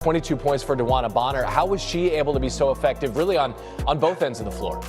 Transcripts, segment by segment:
22 points for DeWanna Bonner. How was she able to be so effective really on both ends of the floor?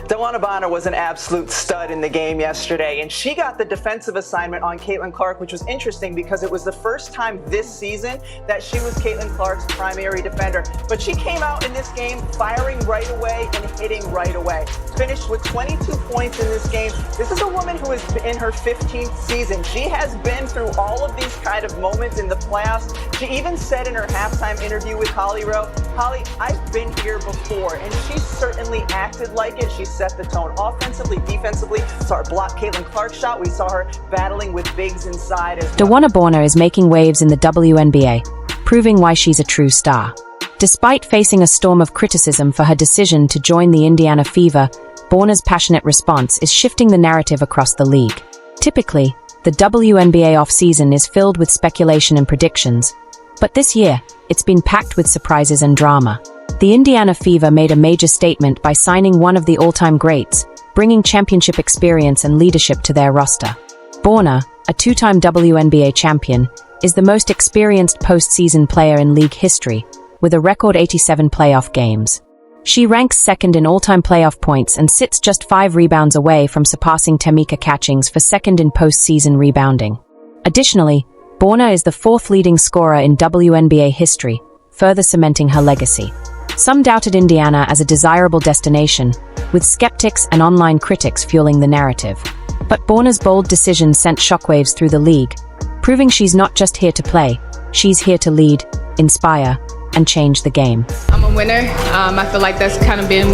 DeWanna Bonner was an absolute stud in the game yesterday, and she got the defensive assignment on Caitlin Clark, which was interesting because it was the first time this season that she was Caitlin Clark's primary defender. But she came out in this game firing right away and hitting right away. Finished with 22 points in this game. This is a woman who is in her 15th season. She has been through all of these kind of moments in the playoffs. She even said in her halftime interview with Holly Rowe, "Holly, I've been here before," and she certainly acted like it. She set the tone offensively, defensively. Saw her block Caitlin Clark's shot. We saw her battling with bigs inside as well. DeWanna Bonner is making waves in the WNBA, proving why she's a true star. Despite facing a storm of criticism for her decision to join the Indiana Fever, Bonner's passionate response is shifting the narrative across the league. Typically, the WNBA offseason is filled with speculation and predictions, but this year, it's been packed with surprises and drama. The Indiana Fever made a major statement by signing one of the all-time greats, bringing championship experience and leadership to their roster. Bonner, a two-time WNBA champion, is the most experienced postseason player in league history, with a record 87 playoff games. She ranks second in all-time playoff points and sits just 5 rebounds away from surpassing Tamika Catchings for second in postseason rebounding. Additionally, Bonner is the 4th leading scorer in WNBA history, further cementing her legacy. Some doubted Indiana as a desirable destination, with skeptics and online critics fueling the narrative. But Bonner's bold decision sent shockwaves through the league, proving she's not just here to play, she's here to lead, inspire, and change the game. I'm a winner. I feel like that's kind of been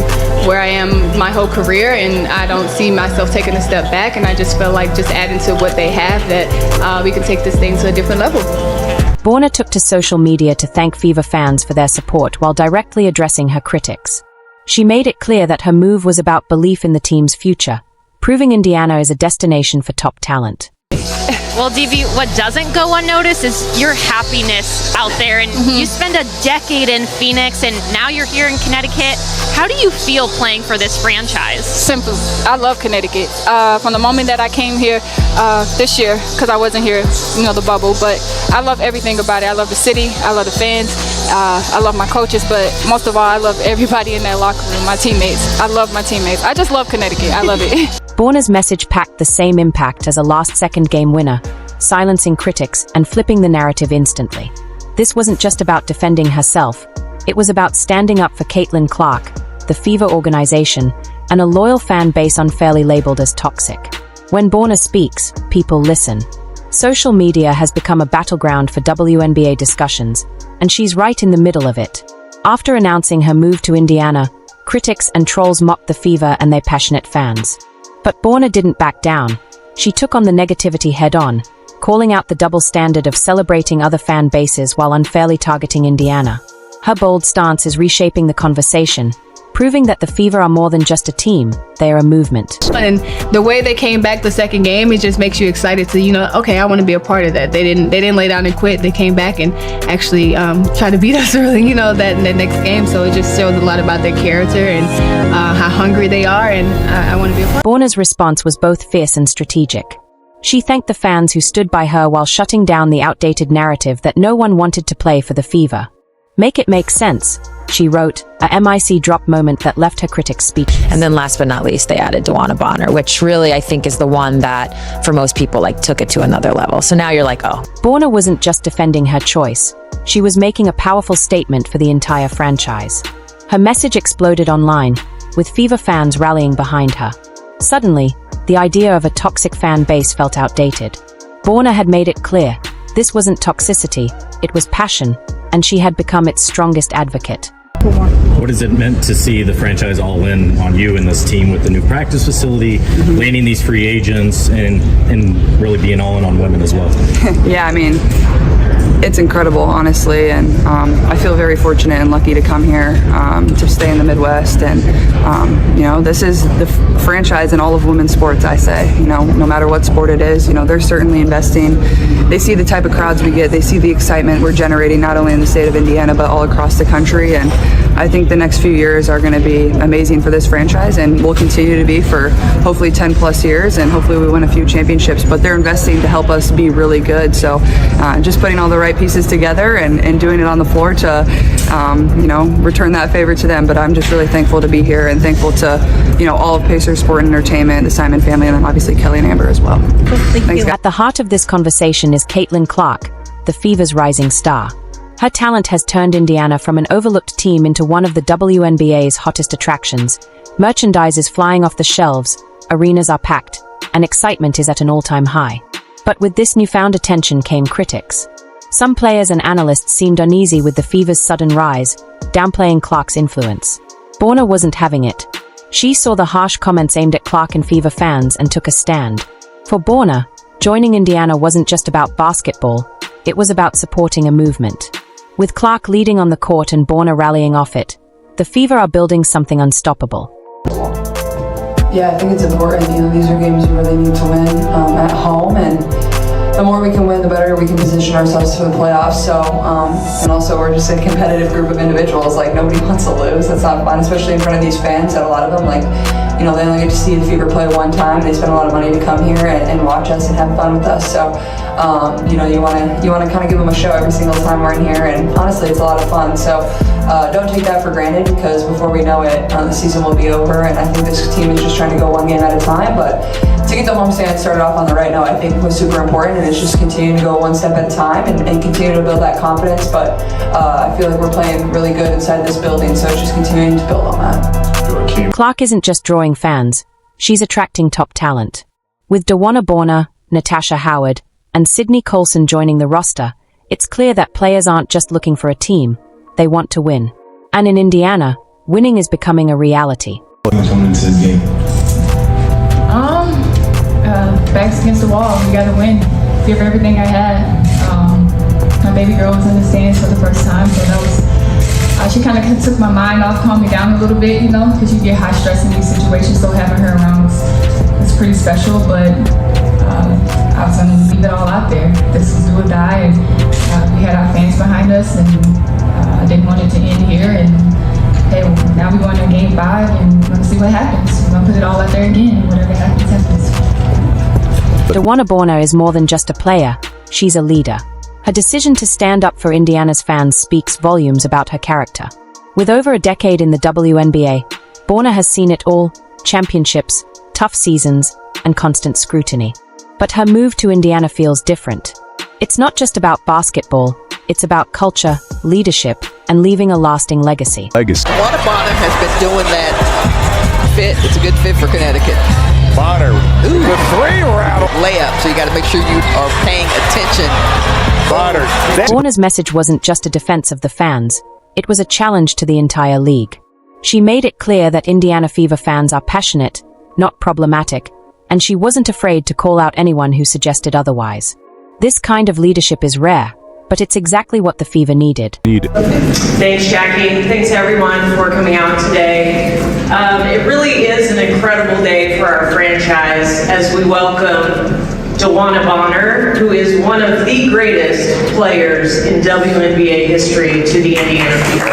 where I am my whole career, and I don't see myself taking a step back, and I just feel like just adding to what they have that we can take this thing to a different level. Bonner took to social media to thank Fever fans for their support while directly addressing her critics. She made it clear that her move was about belief in the team's future, proving Indiana is a destination for top talent. Well, DV, what doesn't go unnoticed is your happiness out there. And you spend a decade in Phoenix, and now you're here in Connecticut. How do you feel playing for this franchise? Simple. I love Connecticut. From the moment that I came here this year, because I wasn't here, the bubble, but I love everything about it. I love the city. I love the fans. I love my coaches, but most of all, I love everybody in that locker room, my teammates. I love my teammates. I just love Connecticut. I love it. Bonner's message packed the same impact as a last-second game winner, silencing critics and flipping the narrative instantly. This wasn't just about defending herself. It was about standing up for Caitlin Clark, the Fever organization, and a loyal fan base unfairly labeled as toxic. When Bonner speaks, people listen. Social media has become a battleground for WNBA discussions, and she's right in the middle of it. After announcing her move to Indiana, critics and trolls mocked the Fever and their passionate fans. But Bonner didn't back down. She took on the negativity head-on, calling out the double standard of celebrating other fan bases while unfairly targeting Indiana. Her bold stance is reshaping the conversation, proving that the Fever are more than just a team, they are a movement. And the way they came back the second game, it just makes you excited to, okay, I want to be a part of that. They didn't lay down and quit. They came back and actually try to beat us early, that next game. So it just shows a lot about their character and how hungry they are, and I want to be a part. Bonner's response was both fierce and strategic. She thanked the fans who stood by her while shutting down the outdated narrative that no one wanted to play for the Fever. "Make it make sense," she wrote, a MIC drop moment that left her critics speechless. And then last but not least, they added DeWanna Bonner, which really I think is the one that, for most people, took it to another level. So now you're like, oh. Bonner wasn't just defending her choice. She was making a powerful statement for the entire franchise. Her message exploded online, with Fever fans rallying behind her. Suddenly, the idea of a toxic fan base felt outdated. Bonner had made it clear, this wasn't toxicity, it was passion, and she had become its strongest advocate. What has it meant to see the franchise all in on you and this team with the new practice facility, landing these free agents, and really being all in on women as well? Yeah, it's incredible, honestly, and I feel very fortunate and lucky to come here to stay in the Midwest, and this is the franchise in all of women's sports, I say. No matter what sport it is, they're certainly investing. They see the type of crowds we get, they see the excitement we're generating not only in the state of Indiana but all across the country, and I think the next few years are going to be amazing for this franchise, and will continue to be for hopefully 10 plus years, and hopefully we win a few championships, but they're investing to help us be really good, so just putting all the right right pieces together and doing it on the floor to, return that favor to them. But I'm just really thankful to be here and thankful to, all of Pacers Sport and Entertainment, the Simon family, and then obviously Kelly and Amber as well. Thanks, guys. At the heart of this conversation is Caitlin Clark, the Fever's rising star. Her talent has turned Indiana from an overlooked team into one of the WNBA's hottest attractions. Merchandise is flying off the shelves, arenas are packed, and excitement is at an all-time high. But with this newfound attention came critics. Some players and analysts seemed uneasy with the Fever's sudden rise, downplaying Clark's influence. Bonner wasn't having it. She saw the harsh comments aimed at Clark and Fever fans and took a stand. For Bonner, joining Indiana wasn't just about basketball, it was about supporting a movement. With Clark leading on the court and Bonner rallying off it, the Fever are building something unstoppable. Yeah, I think it's important. These are games we really need to win at home, and the more we can win, the better we can position ourselves for the playoffs. So, and also we're just a competitive group of individuals. Like, nobody wants to lose. That's not fun, especially in front of these fans. And a lot of them, they only get to see the Fever play one time. They spend a lot of money to come here and watch us and have fun with us. So, you want to kind of give them a show every single time we're in here. And honestly, it's a lot of fun. So, don't take that for granted, because before we know it, the season will be over. And I think this team is just trying to go one game at a time. But to get the homestand started off on the right note, I think was super important. And it's just continuing to go one step at a time and continue to build that confidence. But I feel like we're playing really good inside this building. So it's just continuing to build on that. Clark isn't just drawing fans, she's attracting top talent. With DeWanna Bonner, Natasha Howard, and Sydney Colson joining the roster, it's clear that players aren't just looking for a team, they want to win. And in Indiana, winning is becoming a reality. Coming into this game? Backs against the wall. We gotta win. Give everything I had. My baby girl was in the stands for the first time, so that was. She kind of took my mind off, calmed me down a little bit, because you get high stress in these situations. So having her around was pretty special. But I was gonna leave it all out there. This is do or die, and we had our fans behind us, and I didn't want it to end here. And hey, now we're going to Game 5, and we're gonna see what happens. We're gonna put it all out there again. Whatever happens, happens. DeWanna Bonner is more than just a player, she's a leader. Her decision to stand up for Indiana's fans speaks volumes about her character. With over a decade in the WNBA, Bonner has seen it all: championships, tough seasons, and constant scrutiny. But her move to Indiana feels different. It's not just about basketball, it's about culture, leadership, and leaving a lasting legacy. DeWanna Bonner has been doing that fit. It's a good fit for Connecticut. Bonner, the three rattle. Layup, so you got to make sure you are paying attention. Bonner's message wasn't just a defense of the fans, it was a challenge to the entire league. She made it clear that Indiana Fever fans are passionate, not problematic, and she wasn't afraid to call out anyone who suggested otherwise. This kind of leadership is rare, but it's exactly what the Fever needed. Thanks, Jackie. Thanks, everyone, for coming out today. It really is an incredible day for our franchise as we welcome DeWanna Bonner, who is one of the greatest players in WNBA history, to the Indiana Fever.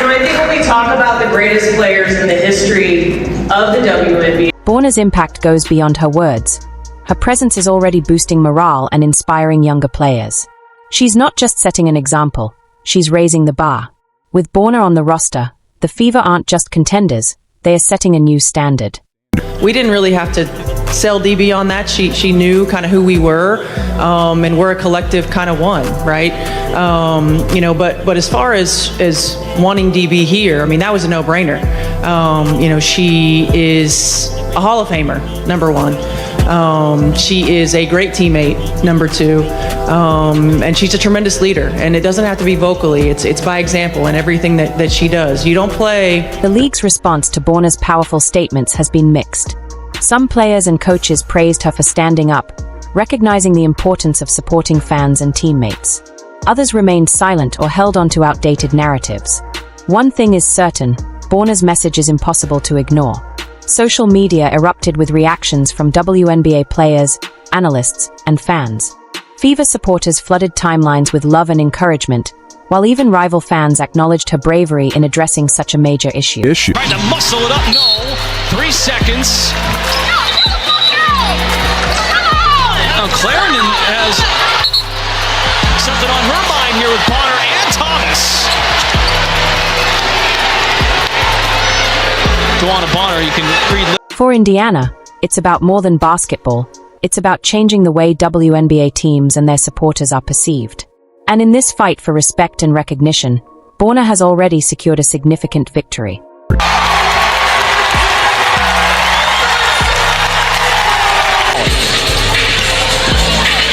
I think when we talk about the greatest players in the history of the WNBA, Bonner's impact goes beyond her words. Her presence is already boosting morale and inspiring younger players. She's not just setting an example, she's raising the bar. With Bonner on the roster, the Fever aren't just contenders, they are setting a new standard. We didn't really have to sell DB on that. She knew kind of who we were, and we're a collective kind of one, right? But as far as wanting DB here, I mean, that was a no-brainer. She is a Hall of Famer, number one. She is a great teammate, number two, and she's a tremendous leader. And it doesn't have to be vocally; it's by example in everything that she does. You don't play. The league's response to Bonner's powerful statements has been mixed. Some players and coaches praised her for standing up, recognizing the importance of supporting fans and teammates. Others remained silent or held on to outdated narratives. One thing is certain: Bonner's message is impossible to ignore. Social media erupted with reactions from WNBA players, analysts, and fans. Fever supporters flooded timelines with love and encouragement, while even rival fans acknowledged her bravery in addressing such a major issue. Trying to muscle it up, no. 3 seconds. has something on her mind here with Bonner and Thomas. DeWanna Bonner, you can read. For Indiana, it's about more than basketball. It's about changing the way WNBA teams and their supporters are perceived. And in this fight for respect and recognition, Bonner has already secured a significant victory.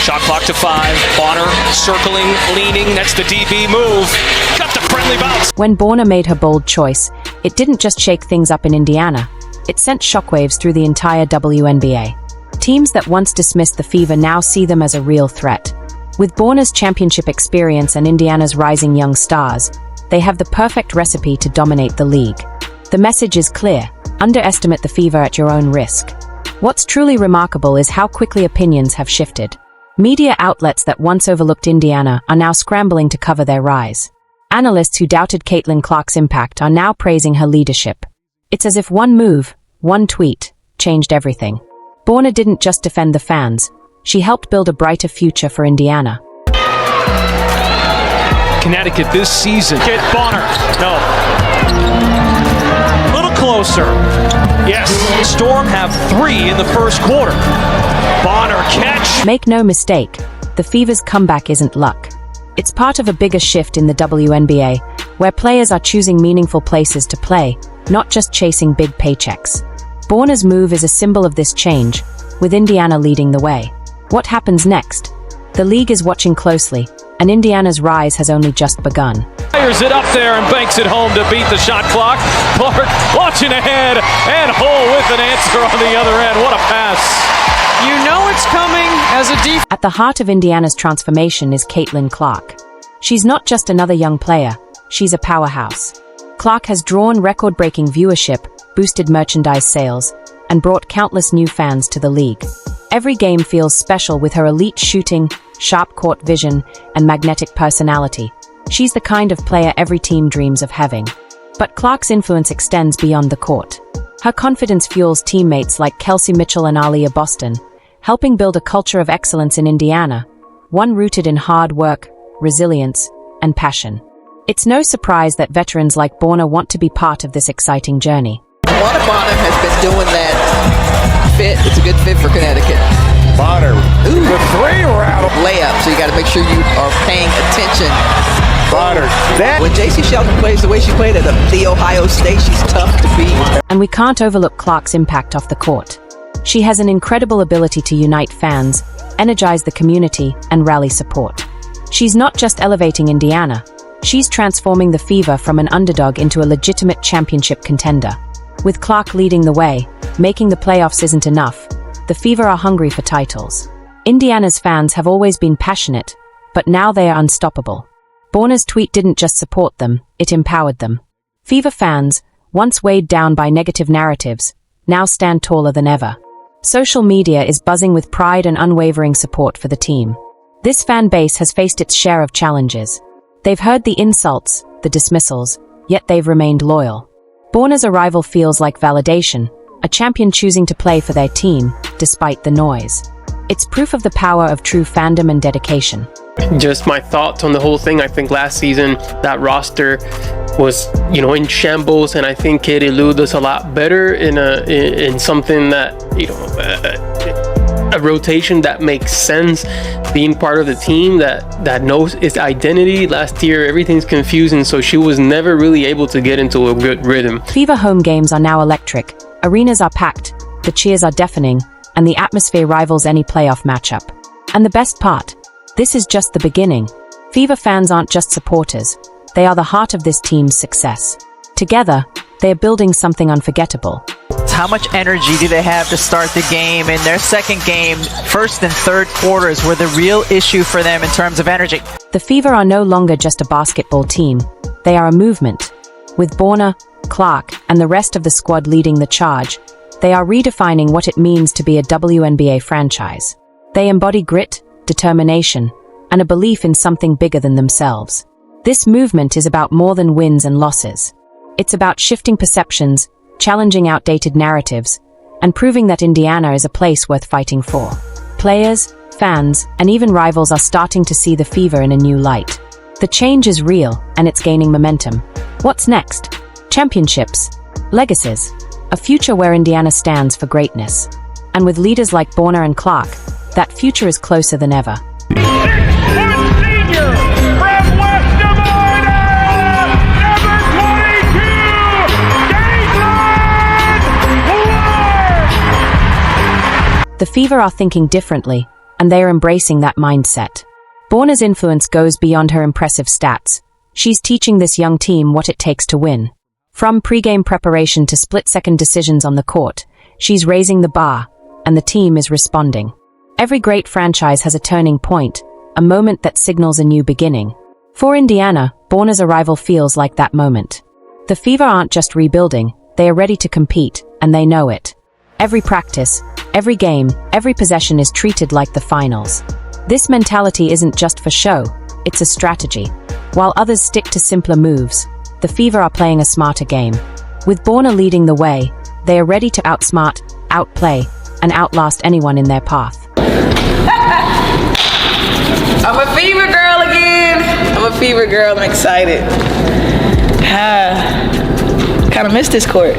Shot clock to 5. Bonner circling, leaning. That's the DB move. Got the friendly bounce. When Bonner made her bold choice, it didn't just shake things up in Indiana. It sent shockwaves through the entire WNBA. Teams that once dismissed the Fever now see them as a real threat. With Bonner's championship experience and Indiana's rising young stars, they have the perfect recipe to dominate the league. The message is clear: underestimate the Fever at your own risk. What's truly remarkable is how quickly opinions have shifted. Media outlets that once overlooked Indiana are now scrambling to cover their rise. Analysts who doubted Caitlin Clark's impact are now praising her leadership. It's as if one move, one tweet, changed everything. Bonner didn't just defend the fans, she helped build a brighter future for Indiana. Connecticut this season. Get Bonner. No. A little closer. Yes. Storm have 3 in the first quarter. Bonner catch. Make no mistake, the Fever's comeback isn't luck. It's part of a bigger shift in the WNBA, where players are choosing meaningful places to play, not just chasing big paychecks. Bonner's move is a symbol of this change, with Indiana leading the way. What happens next? The league is watching closely, and Indiana's rise has only just begun. Fires it up there and banks it home to beat the shot clock. Clark launching ahead and Hull with an answer on the other end. What a pass. You know it's coming as a defense. At the heart of Indiana's transformation is Caitlin Clark. She's not just another young player, she's a powerhouse. Clark has drawn record-breaking viewership, boosted merchandise sales, and brought countless new fans to the league. Every game feels special with her elite shooting, sharp court vision, and magnetic personality. She's the kind of player every team dreams of having. But Clark's influence extends beyond the court. Her confidence fuels teammates like Kelsey Mitchell and Aaliyah Boston, helping build a culture of excellence in Indiana, one rooted in hard work, resilience, and passion. It's no surprise that veterans like Bonner want to be part of this exciting journey. DeWanna Bonner has been doing that fit. It's a good fit for Connecticut. Bonner, the 3 rattle. Layup, so you got to make sure you are paying attention. Bonner, that. When J.C. Shelton plays the way she played at the Ohio State, she's tough to beat. And we can't overlook Clark's impact off the court. She has an incredible ability to unite fans, energize the community, and rally support. She's not just elevating Indiana, she's transforming the Fever from an underdog into a legitimate championship contender. With Clark leading the way, making the playoffs isn't enough. The Fever are hungry for titles. Indiana's fans have always been passionate, but now they are unstoppable. Bonner's tweet didn't just support them, it empowered them. Fever fans, once weighed down by negative narratives, now stand taller than ever. Social media is buzzing with pride and unwavering support for the team. This fan base has faced its share of challenges. They've heard the insults, the dismissals, yet they've remained loyal. Bonner's arrival feels like validation, a champion choosing to play for their team, despite the noise. It's proof of the power of true fandom and dedication. Just my thoughts on the whole thing. I think last season that roster was, in shambles, and I think it eluded us a lot better in something that, a rotation that makes sense, being part of the team that knows its identity. Last year, everything's confusing, so she was never really able to get into a good rhythm. Fever home games are now electric. Arenas are packed, the cheers are deafening, and the atmosphere rivals any playoff matchup. And the best part? This is just the beginning. Fever fans aren't just supporters, they are the heart of this team's success. Together, they are building something unforgettable. How much energy do they have to start the game? In their second game, first and third quarters were the real issue for them in terms of energy. The Fever are no longer just a basketball team, they are a movement. With Bonner, Clark, and the rest of the squad leading the charge, they are redefining what it means to be a WNBA franchise. They embody grit, determination, and a belief in something bigger than themselves. This movement is about more than wins and losses. It's about shifting perceptions, challenging outdated narratives, and proving that Indiana is a place worth fighting for. Players, Fans, and even rivals are starting to see the Fever in a new light. The change is real, and it's gaining momentum. What's next? Championships, legacies, a future where Indiana stands for greatness. And with leaders like Bonner and Clark, that future is closer than ever. The Fever are thinking differently, and they are embracing that mindset. Bonner's influence goes beyond her impressive stats. She's teaching this young team what it takes to win. From pre-game preparation to split-second decisions on the court, she's raising the bar, and the team is responding. Every great franchise has a turning point, a moment that signals a new beginning. For Indiana, Bonner's arrival feels like that moment. The Fever aren't just rebuilding, they are ready to compete, and they know it. Every practice, every game, every possession is treated like the finals. This mentality isn't just for show, it's a strategy. While others stick to simpler moves, the Fever are playing a smarter game. With Bonner leading the way, they are ready to outsmart, outplay, and outlast anyone in their path. I'm a Fever girl again. I'm a Fever girl. I'm excited. Kind of missed this court.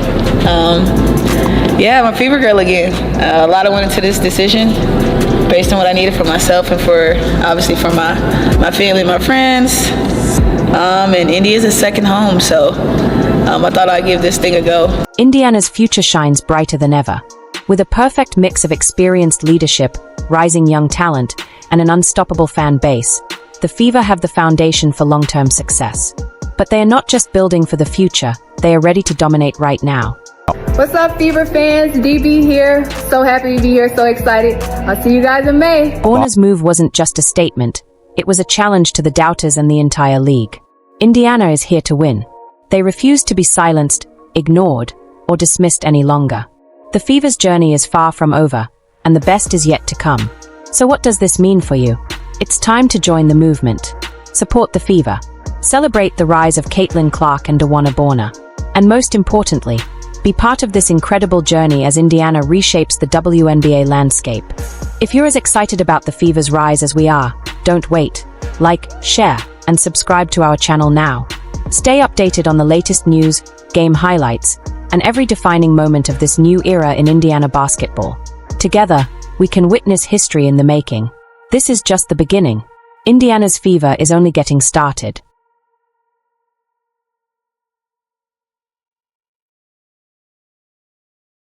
Yeah, I'm a Fever girl again. A lot of went into this decision based on what I needed for myself and for, obviously, for my family, my friends. And Indy is a second home, so I thought I'd give this thing a go. Indiana's future shines brighter than ever. With a perfect mix of experienced leadership, rising young talent, and an unstoppable fan base, the Fever have the foundation for long-term success. But they are not just building for the future, they are ready to dominate right now. What's up, Fever fans? DB here. So happy to be here, so excited. I'll see you guys in May. Bonner's move wasn't just a statement, it was a challenge to the doubters and the entire league. Indiana is here to win. They refuse to be silenced, ignored, or dismissed any longer. The Fever's journey is far from over, and the best is yet to come. So what does this mean for you? It's time to join the movement. Support the Fever. Celebrate the rise of Caitlin Clark and DeWanna Bonner. And most importantly, be part of this incredible journey as Indiana reshapes the WNBA landscape. If you're as excited about the Fever's rise as we are, don't wait. Like, share, and subscribe to our channel now. Stay updated on the latest news, game highlights, and every defining moment of this new era in Indiana basketball. Together, we can witness history in the making. This is just the beginning. Indiana's Fever is only getting started.